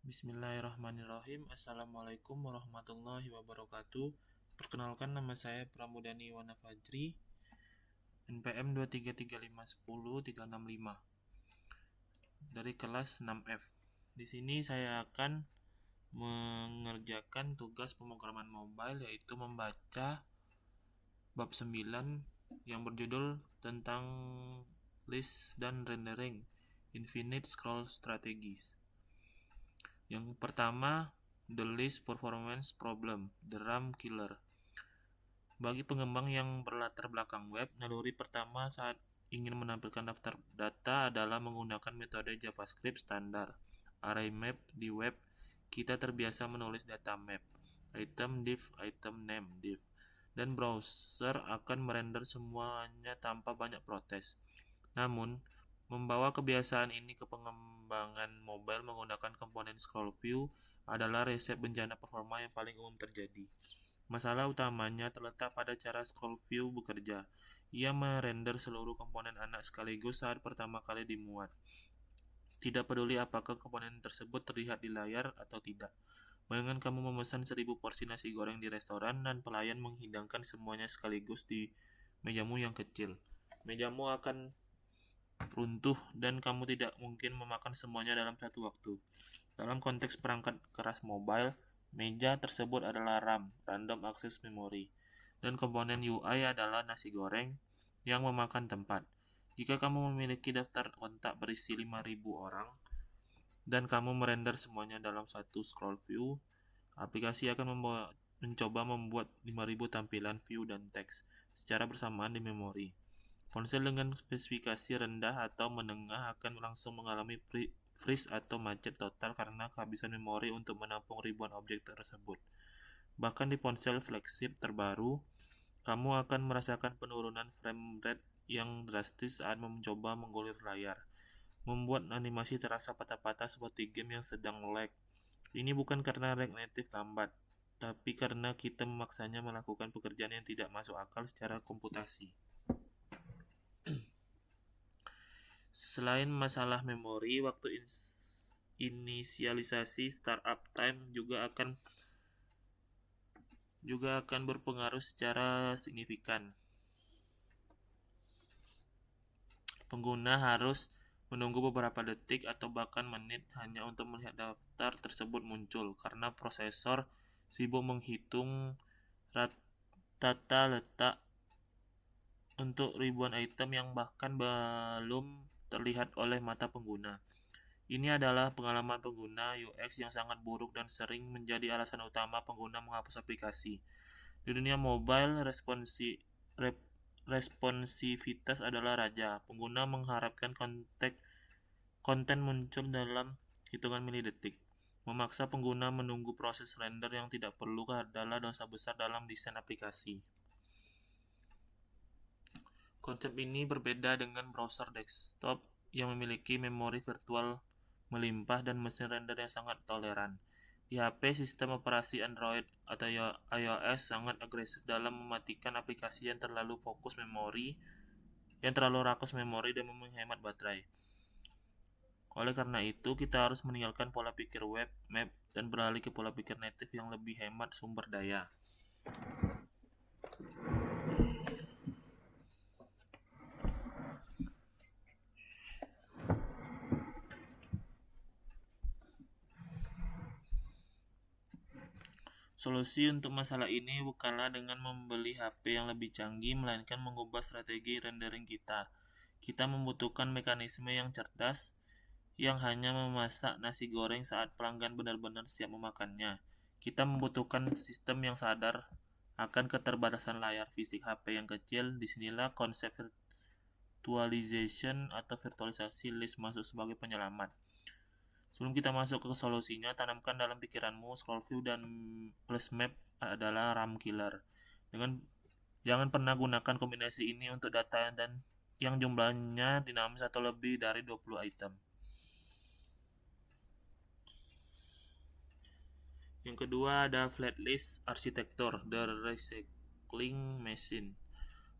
Bismillahirrahmanirrahim. Assalamualaikum warahmatullahi wabarakatuh. Perkenalkan, nama saya Pramudani Wana Fajri, NPM 233510365 dari kelas 6F. Di sini saya akan mengerjakan tugas pemrograman mobile, yaitu membaca bab 9 yang berjudul tentang list dan rendering Infinite Scroll Strategies. Yang pertama, the list performance problem, the RAM killer. Bagi pengembang yang berlatar belakang web, naluri pertama saat ingin menampilkan daftar data adalah menggunakan metode JavaScript standar. Array map di web, kita terbiasa menulis data map, item div, item name div, dan browser akan merender semuanya tanpa banyak protes. Namun, membawa kebiasaan ini ke pengembangan mobile menggunakan komponen scroll view adalah resep bencana performa yang paling umum terjadi. Masalah utamanya terletak pada cara scroll view bekerja. Ia merender seluruh komponen anak sekaligus saat pertama kali dimuat. Tidak peduli apakah komponen tersebut terlihat di layar atau tidak. Bayangkan kamu memesan 1000 porsi nasi goreng di restoran dan pelayan menghidangkan semuanya sekaligus di mejamu yang kecil. Mejamu akan runtuh dan kamu tidak mungkin memakan semuanya dalam satu waktu. Dalam konteks perangkat keras mobile, meja tersebut adalah RAM, Random Access Memory, dan komponen UI adalah nasi goreng yang memakan tempat. Jika kamu memiliki daftar kontak berisi 5000 orang dan kamu merender semuanya dalam satu scroll view, aplikasi akan mencoba membuat 5000 tampilan view dan teks secara bersamaan di memori. Ponsel dengan spesifikasi rendah atau menengah akan langsung mengalami freeze atau macet total karena kehabisan memori untuk menampung ribuan objek tersebut. Bahkan di ponsel flagship terbaru, kamu akan merasakan penurunan frame rate yang drastis saat mencoba menggulir layar, membuat animasi terasa patah-patah seperti game yang sedang lag. Ini bukan karena lag native lambat, tapi karena kita memaksanya melakukan pekerjaan yang tidak masuk akal secara komputasi. Selain masalah memori, waktu inisialisasi startup time juga akan berpengaruh secara signifikan. Pengguna harus menunggu beberapa detik atau bahkan menit hanya untuk melihat daftar tersebut muncul karena prosesor sibuk menghitung tata letak untuk ribuan item yang bahkan belum terlihat oleh mata pengguna. Ini adalah pengalaman pengguna UX yang sangat buruk dan sering menjadi alasan utama pengguna menghapus aplikasi. Di dunia mobile, responsivitas adalah raja. Pengguna mengharapkan konten muncul dalam hitungan milidetik. Memaksa pengguna menunggu proses render yang tidak perlu adalah dosa besar dalam desain aplikasi. Konsep ini berbeda dengan browser desktop yang memiliki memori virtual melimpah dan mesin render yang sangat toleran. Di HP, sistem operasi Android atau iOS sangat agresif dalam mematikan aplikasi yang terlalu rakus memori dan menghemat baterai. Oleh karena itu, kita harus meninggalkan pola pikir web map dan beralih ke pola pikir native yang lebih hemat sumber daya. Solusi untuk masalah ini bukanlah dengan membeli HP yang lebih canggih, melainkan mengubah strategi rendering kita. Kita membutuhkan mekanisme yang cerdas, yang hanya memasak nasi goreng saat pelanggan benar-benar siap memakannya. Kita membutuhkan sistem yang sadar akan keterbatasan layar fisik HP yang kecil. Disinilah konsep virtualization atau virtualisasi list masuk sebagai penyelamat. Sebelum kita masuk ke solusinya, tanamkan dalam pikiranmu scroll view dan plus map adalah RAM killer. Jangan pernah gunakan kombinasi ini untuk data dan yang jumlahnya dinamis atau lebih dari 20 item. Yang kedua ada flatlist arsitektur, the recycling machine.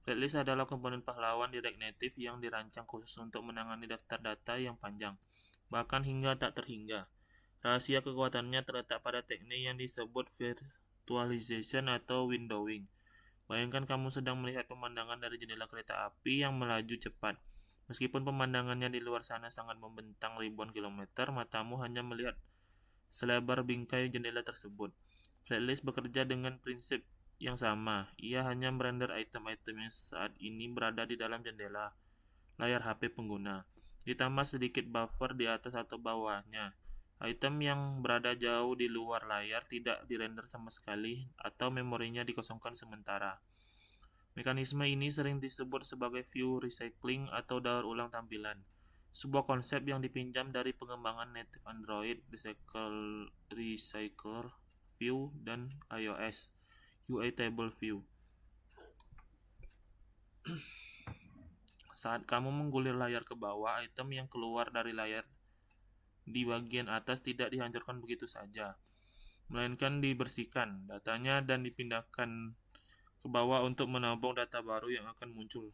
Flatlist adalah komponen pahlawan di React Native yang dirancang khusus untuk menangani daftar data yang panjang, bahkan hingga tak terhingga. Rahasia kekuatannya terletak pada teknik yang disebut virtualization atau windowing. Bayangkan kamu sedang melihat pemandangan dari jendela kereta api yang melaju cepat. Meskipun pemandangannya di luar sana sangat membentang ribuan kilometer, matamu hanya melihat selebar bingkai jendela tersebut. Flatlist bekerja dengan prinsip yang sama. Ia hanya merender item-item yang saat ini berada di dalam jendela layar HP pengguna, ditambah sedikit buffer di atas atau bawahnya. Item yang berada jauh di luar layar tidak dirender sama sekali atau memorinya dikosongkan sementara. Mekanisme ini sering disebut sebagai view recycling atau daur ulang tampilan, sebuah konsep yang dipinjam dari pengembangan native Android Recycler View dan iOS UI Table View. Saat kamu menggulir layar ke bawah, item yang keluar dari layar di bagian atas tidak dihancurkan begitu saja, melainkan dibersihkan datanya dan dipindahkan ke bawah untuk menampung data baru yang akan muncul.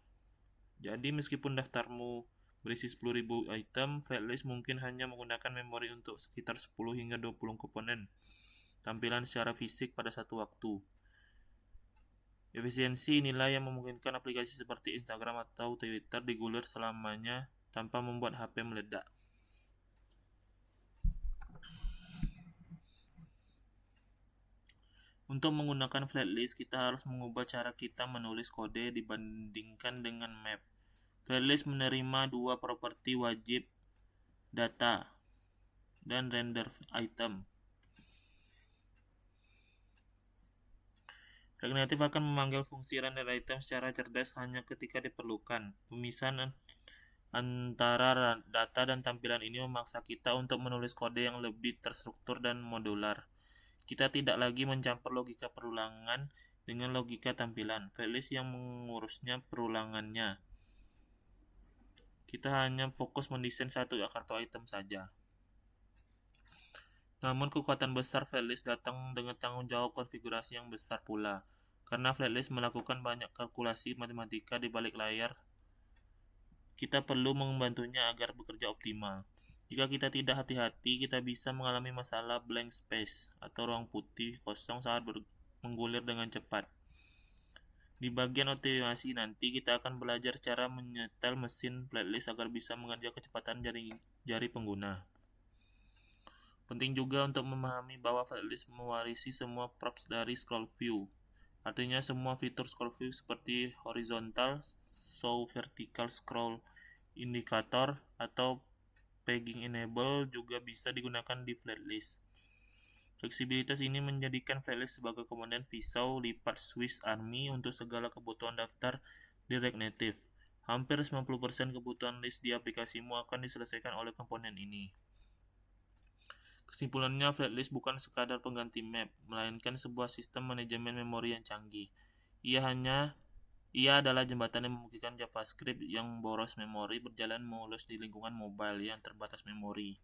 Jadi meskipun daftarmu berisi 10.000 item, Flatlist mungkin hanya menggunakan memori untuk sekitar 10 hingga 20 komponen tampilan secara fisik pada satu waktu. Efisiensi inilah yang memungkinkan aplikasi seperti Instagram atau Twitter digulir selamanya tanpa membuat HP meledak. Untuk menggunakan Flatlist, kita harus mengubah cara kita menulis kode dibandingkan dengan map. Flatlist menerima dua properti wajib, data dan render item. React Native akan memanggil fungsi render item secara cerdas hanya ketika diperlukan. Pemisahan antara data dan tampilan ini memaksa kita untuk menulis kode yang lebih terstruktur dan modular. Kita tidak lagi mencampur logika perulangan dengan logika tampilan. Flatlist yang mengurusnya perulangannya. Kita hanya fokus mendesain satu kartu item saja. Namun kekuatan besar Flatlist datang dengan tanggung jawab konfigurasi yang besar pula. Karena Flatlist melakukan banyak kalkulasi matematika di balik layar, kita perlu membantunya agar bekerja optimal. Jika kita tidak hati-hati, kita bisa mengalami masalah blank space atau ruang putih kosong saat menggulir dengan cepat. Di bagian optimasi nanti kita akan belajar cara menyetel mesin Flatlist agar bisa mengerja kecepatan jari pengguna. Penting juga untuk memahami bahwa Flatlist mewarisi semua props dari scroll view. Artinya semua fitur scroll view seperti horizontal, show vertical scroll indicator, atau pegging enable juga bisa digunakan di Flatlist. Fleksibilitas ini menjadikan Flatlist sebagai komponen pisau lipat Swiss Army untuk segala kebutuhan daftar di React Native. Hampir 90% kebutuhan list di aplikasimu akan diselesaikan oleh komponen ini. Kesimpulannya, Flatlist bukan sekadar pengganti map, melainkan sebuah sistem manajemen memori yang canggih. Ia adalah jembatan yang memungkinkan JavaScript yang boros memori berjalan mulus di lingkungan mobile yang terbatas memori.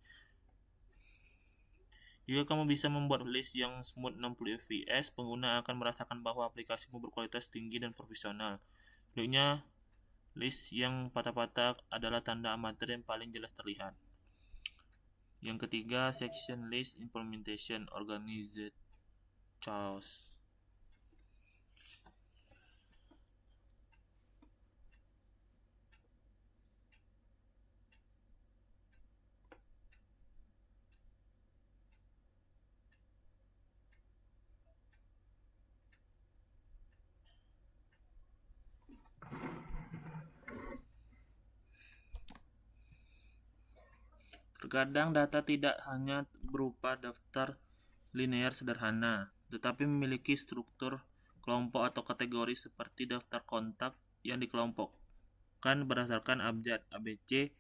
Jika kamu bisa membuat list yang smooth 60 fps, pengguna akan merasakan bahwa aplikasimu berkualitas tinggi dan profesional. Sebaliknya, list yang patah-patah adalah tanda amatir yang paling jelas terlihat. Yang ketiga, section list implementation organized chaos. Terkadang data tidak hanya berupa daftar linear sederhana, tetapi memiliki struktur kelompok atau kategori seperti daftar kontak yang dikelompokkan berdasarkan abjad ABC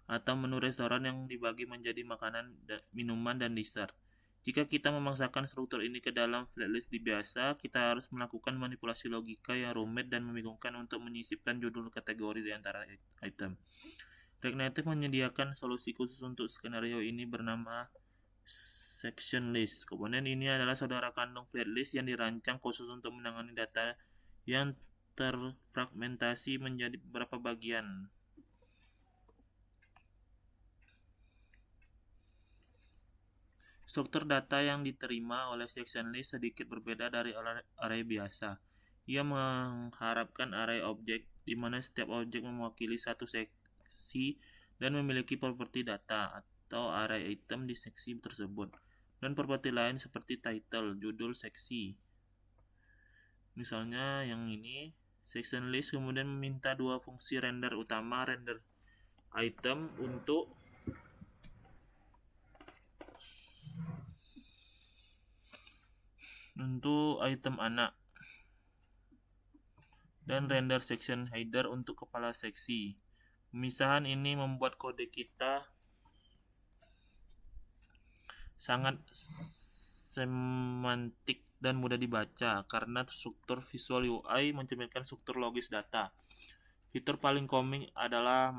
atau menu restoran yang dibagi menjadi makanan, minuman, dan dessert. Jika kita memaksakan struktur ini ke dalam Flatlist biasa, kita harus melakukan manipulasi logika yang rumit dan membingungkan untuk menyisipkan judul kategori di antara item. React Native menyediakan solusi khusus untuk skenario ini bernama section list. Komponen ini adalah saudara kandung Flatlist yang dirancang khusus untuk menangani data yang terfragmentasi menjadi beberapa bagian. Struktur data yang diterima oleh section list sedikit berbeda dari array biasa. Ia mengharapkan array objek di mana setiap objek mewakili satu seksi dan memiliki properti data atau array item di seksi tersebut, dan properti lain seperti title, judul seksi. Misalnya yang ini, section list kemudian meminta dua fungsi render utama, render item untuk item anak, dan render section header untuk kepala seksi. Pemisahan ini membuat kode kita sangat semantik dan mudah dibaca karena struktur visual UI mencerminkan struktur logis data. Fitur paling komik adalah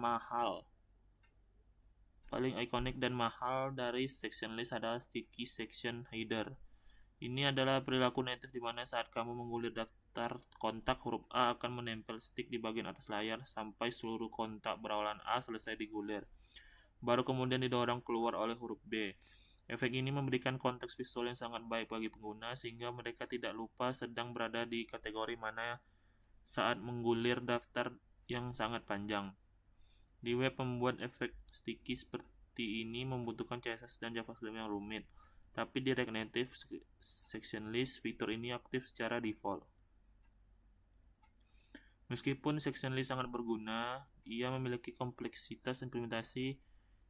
paling ikonik dan mahal dari section list adalah sticky section header. Ini adalah perilaku native di mana saat kamu menggulir daftar kontak, huruf A akan menempel stick di bagian atas layar sampai seluruh kontak berawalan A selesai digulir. Baru kemudian didorong keluar oleh huruf B. Efek ini memberikan konteks visual yang sangat baik bagi pengguna sehingga mereka tidak lupa sedang berada di kategori mana saat menggulir daftar yang sangat panjang. Di web, pembuat efek sticky seperti ini membutuhkan CSS dan JavaScript yang rumit. Tapi di React Native section list, fitur ini aktif secara default. Meskipun section list sangat berguna, ia memiliki kompleksitas implementasi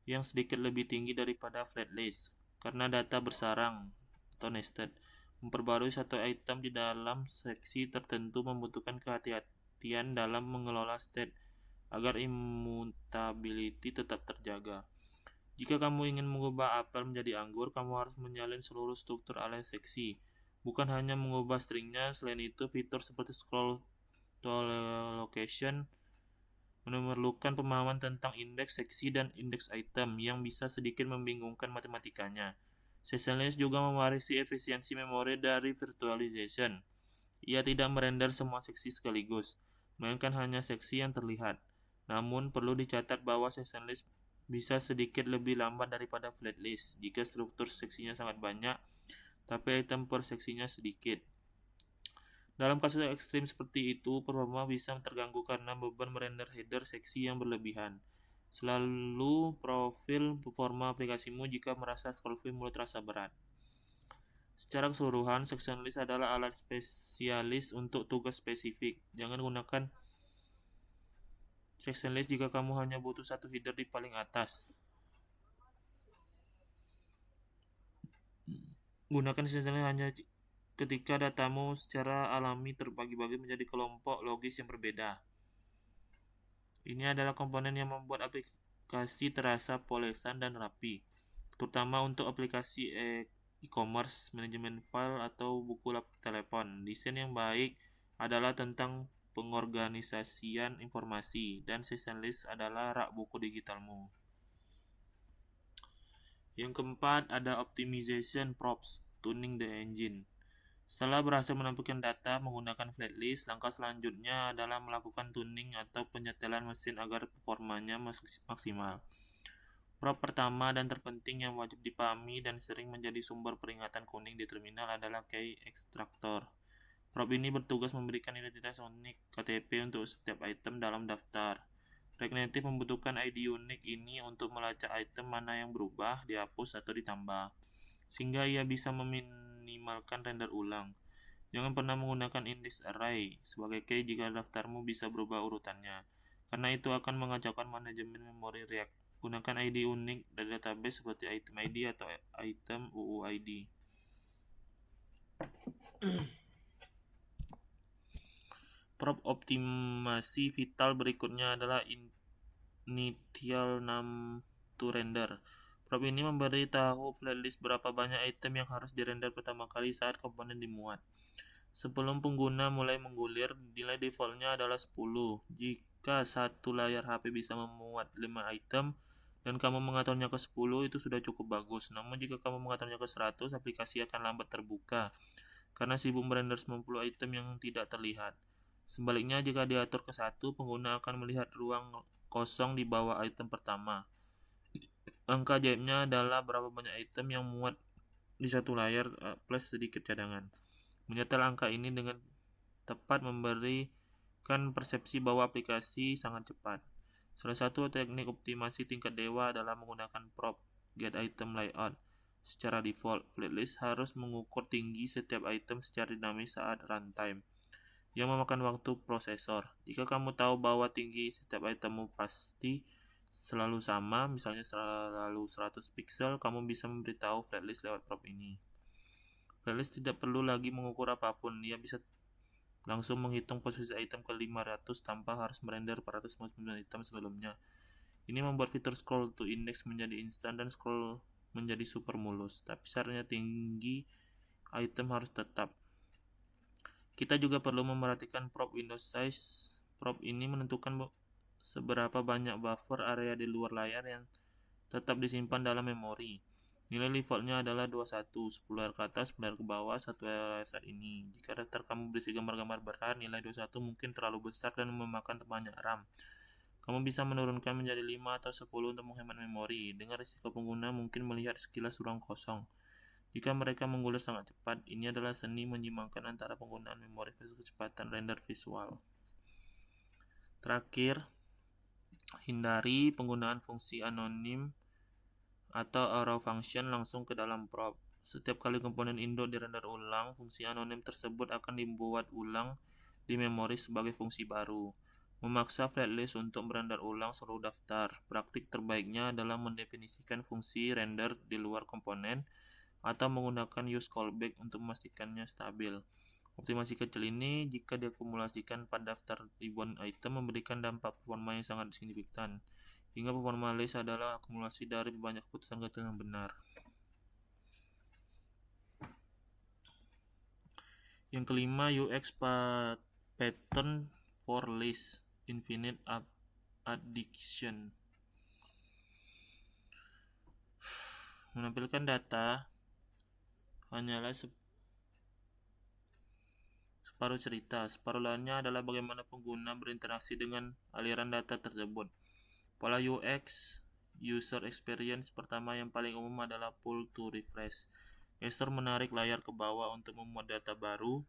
yang sedikit lebih tinggi daripada flat list karena data bersarang atau nested. Memperbarui satu item di dalam seksi tertentu membutuhkan kehati-hatian dalam mengelola state agar immutability tetap terjaga. Jika kamu ingin mengubah apel menjadi anggur, kamu harus menyalin seluruh struktur array seksi, bukan hanya mengubah stringnya. Selain itu, fitur seperti scroll to location memerlukan pemahaman tentang indeks seksi dan indeks item yang bisa sedikit membingungkan matematikanya. Section list juga mewarisi efisiensi memori dari virtualization. Ia tidak merender semua seksi sekaligus, melainkan hanya seksi yang terlihat. Namun, perlu dicatat bahwa section list bisa sedikit lebih lambat daripada flat list jika struktur seksinya sangat banyak, tapi item per seksinya sedikit. Dalam kasus ekstrim seperti itu, performa bisa terganggu karena beban merender header seksi yang berlebihan. Selalu profil performa aplikasimu jika merasa scroll wheel mulai terasa berat. Secara keseluruhan, section list adalah alat spesialis untuk tugas spesifik. Jangan gunakan section list jika kamu hanya butuh satu header di paling atas. Gunakan section list hanya ketika datamu secara alami terbagi-bagi menjadi kelompok logis yang berbeda. Ini adalah komponen yang membuat aplikasi terasa polesan dan rapi, terutama untuk aplikasi e-commerce, manajemen file, atau buku telepon. Desain yang baik adalah tentang pengorganisasian informasi, dan section list adalah rak buku digitalmu. Yang keempat, ada optimization props, tuning the engine. Setelah berhasil menampilkan data menggunakan flat list, langkah selanjutnya adalah melakukan tuning atau penyetelan mesin agar performanya maksimal. Prop pertama dan terpenting yang wajib dipahami dan sering menjadi sumber peringatan kuning di terminal adalah key extractor. Prop ini bertugas memberikan identitas unik KTP untuk setiap item dalam daftar. React Native membutuhkan ID unik ini untuk melacak item mana yang berubah, dihapus, atau ditambah, sehingga ia bisa meminimalkan render ulang. Jangan pernah menggunakan index array sebagai key jika daftarmu bisa berubah urutannya, karena itu akan mengacaukan manajemen memori React. Gunakan ID unik dari database seperti item ID atau item UUID. Prop optimasi vital berikutnya adalah initial num to render. Prop ini memberi tahu flatlist berapa banyak item yang harus dirender pertama kali saat komponen dimuat. Sebelum pengguna mulai menggulir, nilai defaultnya adalah 10. Jika satu layar HP bisa memuat 5 item dan kamu mengaturnya ke 10, itu sudah cukup bagus. Namun jika kamu mengaturnya ke 100, aplikasi akan lambat terbuka karena sibuk merender 90 item yang tidak terlihat. Sebaliknya, jika diatur ke 1, pengguna akan melihat ruang kosong di bawah item pertama. Angka ajaibnya adalah berapa banyak item yang muat di satu layar plus sedikit cadangan. Menyetel angka ini dengan tepat memberikan persepsi bahwa aplikasi sangat cepat. Salah satu teknik optimasi tingkat dewa adalah menggunakan prop get item layout. Secara default, flatlist harus mengukur tinggi setiap item secara dinamis saat runtime, yang memakan waktu prosesor. Jika kamu tahu bahwa tinggi setiap itemmu pasti selalu sama, misalnya selalu 100 pixel, kamu bisa memberitahu flatlist lewat prop ini. Flatlist tidak perlu lagi mengukur apapun, ia bisa langsung menghitung posisi item ke 500 tanpa harus merender 499 item sebelumnya. Ini membuat fitur scroll to index menjadi instan dan scroll menjadi super mulus, tapi syaratnya tinggi item harus tetap. Kita juga perlu memperhatikan prop window size. Prop ini menentukan seberapa banyak buffer area di luar layar yang tetap disimpan dalam memori. Nilai defaultnya adalah 21, 10 layar ke atas, 10 layar ke bawah, 1 layar saat ini. Jika daftar kamu berisi gambar-gambar berat, nilai 21 mungkin terlalu besar dan memakan banyak RAM. Kamu bisa menurunkan menjadi 5 atau 10 untuk menghemat memori. Dengan risiko pengguna mungkin melihat sekilas ruang kosong. Jika mereka menggulir sangat cepat, ini adalah seni menyimbangkan antara penggunaan memori versus kecepatan render visual. Terakhir, hindari penggunaan fungsi anonim atau arrow function langsung ke dalam prop. Setiap kali komponen induk dirender ulang, fungsi anonim tersebut akan dibuat ulang di memori sebagai fungsi baru. Memaksa flatlist untuk merender ulang seluruh daftar. Praktik terbaiknya adalah mendefinisikan fungsi render di luar komponen atau menggunakan use callback untuk memastikannya stabil. Optimasi kecil ini jika diakumulasikan pada daftar ribuan item memberikan dampak performa yang sangat signifikan. Hingga performa list adalah akumulasi dari banyak keputusan kecil yang benar. Yang kelima, UX pattern for list infinite addiction. Menampilkan data hanyalah separuh cerita. Separuh lainnya adalah bagaimana pengguna berinteraksi dengan aliran data tersebut. Pola UX user experience pertama yang paling umum adalah pull to refresh. Gestur menarik layar ke bawah untuk memuat data baru.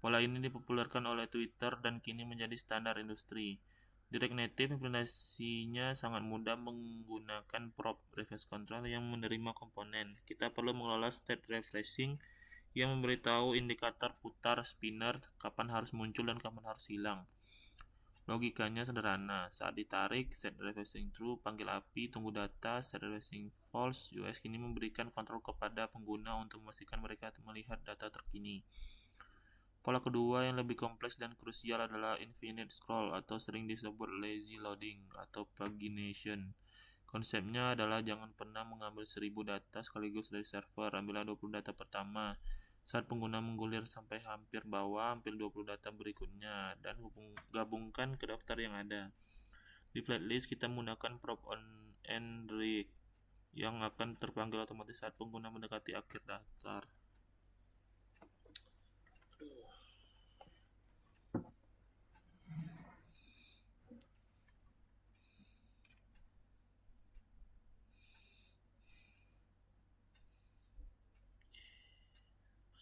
Pola ini dipopulerkan oleh Twitter dan kini menjadi standar industri. Direct Native implementasinya sangat mudah menggunakan prop refresh control yang menerima komponen. Kita perlu mengelola state refreshing yang memberitahu indikator putar spinner kapan harus muncul dan kapan harus hilang. Logikanya sederhana, saat ditarik, set refreshing true, panggil API, tunggu data, set refreshing false. UX ini memberikan kontrol kepada pengguna untuk memastikan mereka melihat data terkini. Pola kedua yang lebih kompleks dan krusial adalah infinite scroll atau sering disebut lazy loading atau pagination. Konsepnya adalah jangan pernah mengambil 1000 data sekaligus dari server, ambillah 20 data pertama. Saat pengguna menggulir sampai hampir bawah, ambil 20 data berikutnya dan gabungkan ke daftar yang ada. Di flatlist kita menggunakan prop on and read yang akan terpanggil otomatis saat pengguna mendekati akhir daftar.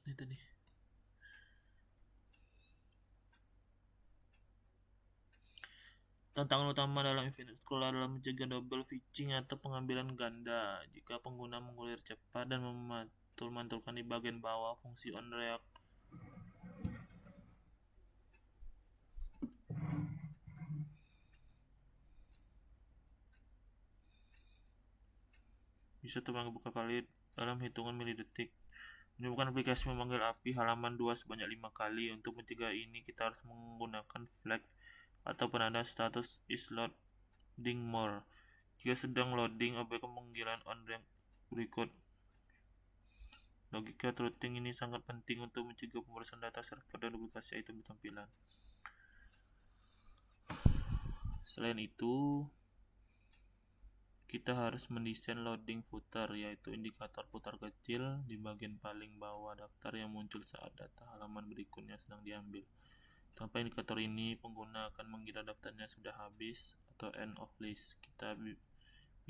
Ini tadi. Tantangan utama dalam infinite scroll adalah mencegah double fetching atau pengambilan ganda. Jika pengguna menggulir cepat dan memantul-mantulkan di bagian bawah, fungsi on react bisa terbang beberapa kali dalam hitungan milidetik. Menyebabkan aplikasi memanggil API halaman 2 sebanyak 5 kali. Untuk mencegah ini, kita harus menggunakan flag atau penanda status is loading more. Jika sedang loading, objek pemanggilan on record. Logika throttling ini sangat penting untuk mencegah pemrosesan data server dan duplikasi item di tampilan. Selain itu, kita harus mendesain loading footer, yaitu indikator putar kecil di bagian paling bawah daftar yang muncul saat data halaman berikutnya sedang diambil. Tanpa indikator ini, pengguna akan mengira daftarnya sudah habis atau end of list. Kita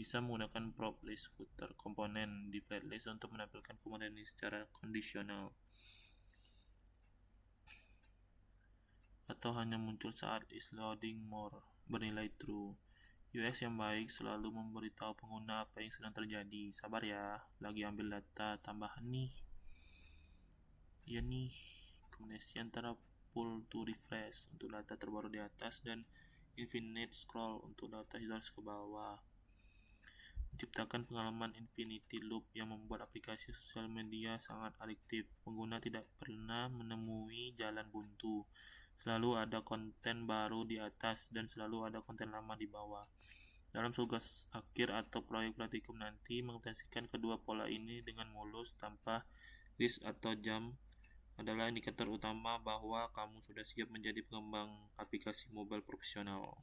bisa menggunakan prop list footer komponen di flatlist untuk menampilkan komponen ini secara kondisional, atau hanya muncul saat is loading more bernilai true. UX yang baik selalu memberitahu pengguna apa yang sedang terjadi. Sabar ya, lagi ambil data tambahan nih. Ya nih, kombinasi antara pull to refresh untuk data terbaru di atas dan infinite scroll untuk data historis ke bawah. Menciptakan pengalaman infinity loop yang membuat aplikasi sosial media sangat adiktif. Pengguna tidak pernah menemui jalan buntu. Selalu ada konten baru di atas dan selalu ada konten lama di bawah. Dalam tugas akhir atau proyek praktikum nanti, mengoperasikan kedua pola ini dengan mulus tanpa list atau jam adalah indikator utama bahwa kamu sudah siap menjadi pengembang aplikasi mobile profesional.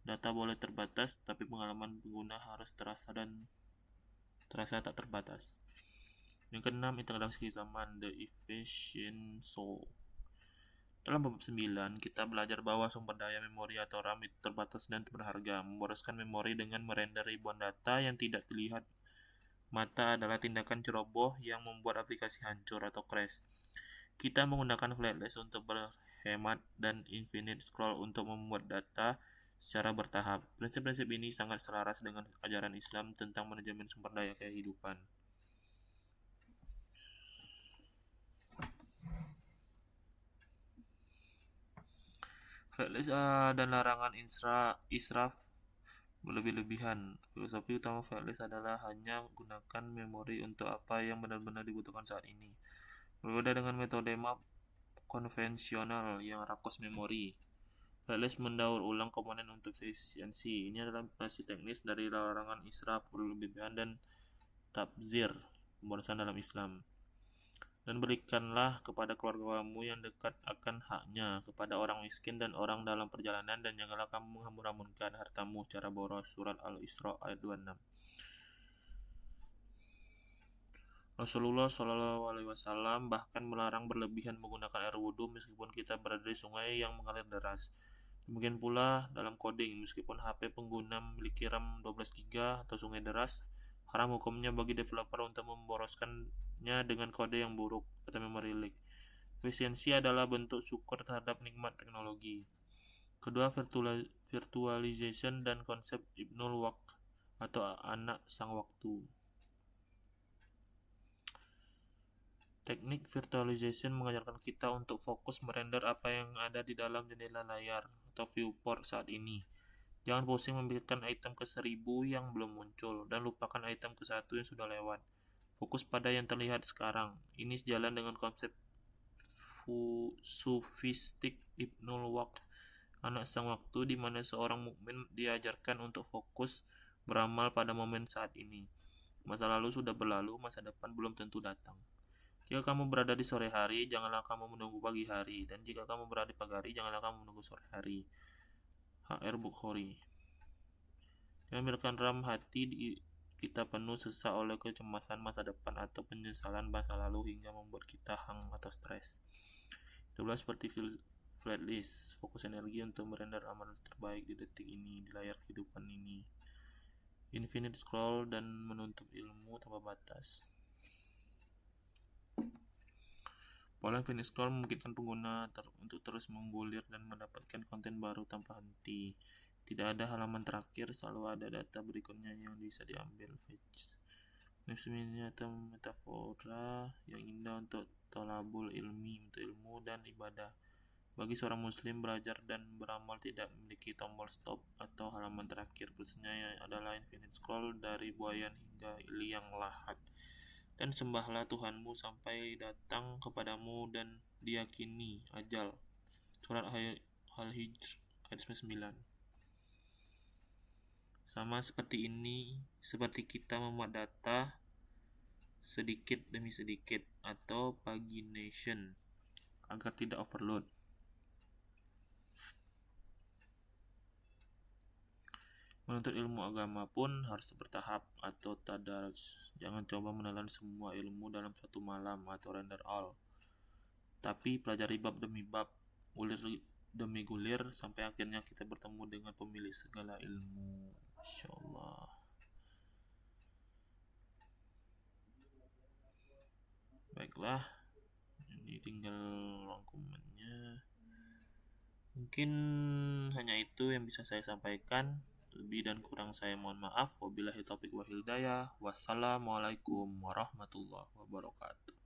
Data boleh terbatas, tapi pengalaman pengguna harus terasa tak terbatas. Yang keenam, integrasi zaman, the efficient soul. Dalam bab 9, kita belajar bahwa sumber daya memori atau RAM itu terbatas dan berharga. Memboroskan memori dengan merender ribuan data yang tidak dilihat mata adalah tindakan ceroboh yang membuat aplikasi hancur atau crash. Kita menggunakan flatlist untuk berhemat dan infinite scroll untuk membuat data secara bertahap. Prinsip-prinsip ini sangat selaras dengan ajaran Islam tentang manajemen sumber daya kehidupan. Flatlist dan larangan israf berlebih-lebihan. Filosofi utama flatlist adalah hanya gunakan memori untuk apa yang benar-benar dibutuhkan saat ini. Berbeda dengan metode map konvensional yang rakus memori, flatlist mendaur ulang komponen untuk efisiensi. Ini adalah implementasi teknis dari larangan israf berlebihan dan tabzir, pemborosan dalam Islam. Dan berikanlah kepada keluargamu yang dekat akan haknya, kepada orang miskin dan orang dalam perjalanan, dan janganlah kamu menghambur-hamburkan hartamu secara boros. Surat Al-Isra ayat 26. Rasulullah SAW bahkan melarang berlebihan menggunakan air wudhu meskipun kita berada di sungai yang mengalir deras. Demikian pula dalam coding, meskipun HP pengguna memiliki RAM 12 GB atau sungai deras, haram hukumnya bagi developer untuk memboroskannya dengan kode yang buruk atau memory leak. Efisiensi adalah bentuk syukur terhadap nikmat teknologi. Kedua, virtualization dan konsep Ibnul Waqt atau anak sang waktu. Teknik virtualization mengajarkan kita untuk fokus merender apa yang ada di dalam jendela layar atau viewport saat ini. Jangan pusing memikirkan item ke-1000 yang belum muncul dan lupakan item ke-1 yang sudah lewat. Fokus pada yang terlihat sekarang. Ini sejalan dengan konsep sufistik Ibnul Waqt, anak sang waktu, di mana seorang mukmin diajarkan untuk fokus beramal pada momen saat ini. Masa lalu sudah berlalu, masa depan belum tentu datang. Jika kamu berada di sore hari, janganlah kamu menunggu pagi hari, dan jika kamu berada di pagi hari, janganlah kamu menunggu sore hari. H.R. Bukhari. Jangan biarkan ram hati kita penuh sesak oleh kecemasan masa depan atau penyesalan masa lalu hingga membuat kita hang atau stres. 12. Seperti flatlist, fokus energi untuk merender amal terbaik di detik ini, di layar kehidupan ini. Infinite scroll dan menuntut ilmu tanpa batas. Pola infinite scroll memungkinkan pengguna untuk terus menggulir dan mendapatkan konten baru tanpa henti. Tidak ada halaman terakhir, selalu ada data berikutnya yang bisa diambil. Fetch ini atau metafora yang indah untuk tolabul ilmi, untuk ilmu dan ibadah. Bagi seorang muslim, belajar dan beramal tidak memiliki tombol stop atau halaman terakhir. Prosesnya adalah infinite scroll dari buayan hingga liang lahat. Dan sembahlah Tuhanmu sampai datang kepadamu dan diyakini ajal. Surat Al-Hijr ayat 9. Sama seperti ini, seperti kita memuat data sedikit demi sedikit atau pagination agar tidak overload. Menuntut ilmu agama pun harus bertahap atau tadarus. Jangan coba menelan semua ilmu dalam satu malam atau render all. Tapi pelajari bab demi bab, gulir demi gulir, sampai akhirnya kita bertemu dengan pemilik segala ilmu. Insyaallah. Baiklah, ini tinggal ruang komennya. Mungkin hanya itu yang bisa saya sampaikan. Lebih dan kurang saya mohon maaf. Wabillahi taufiq wal hidayah. Wassalamualaikum warahmatullahi wabarakatuh.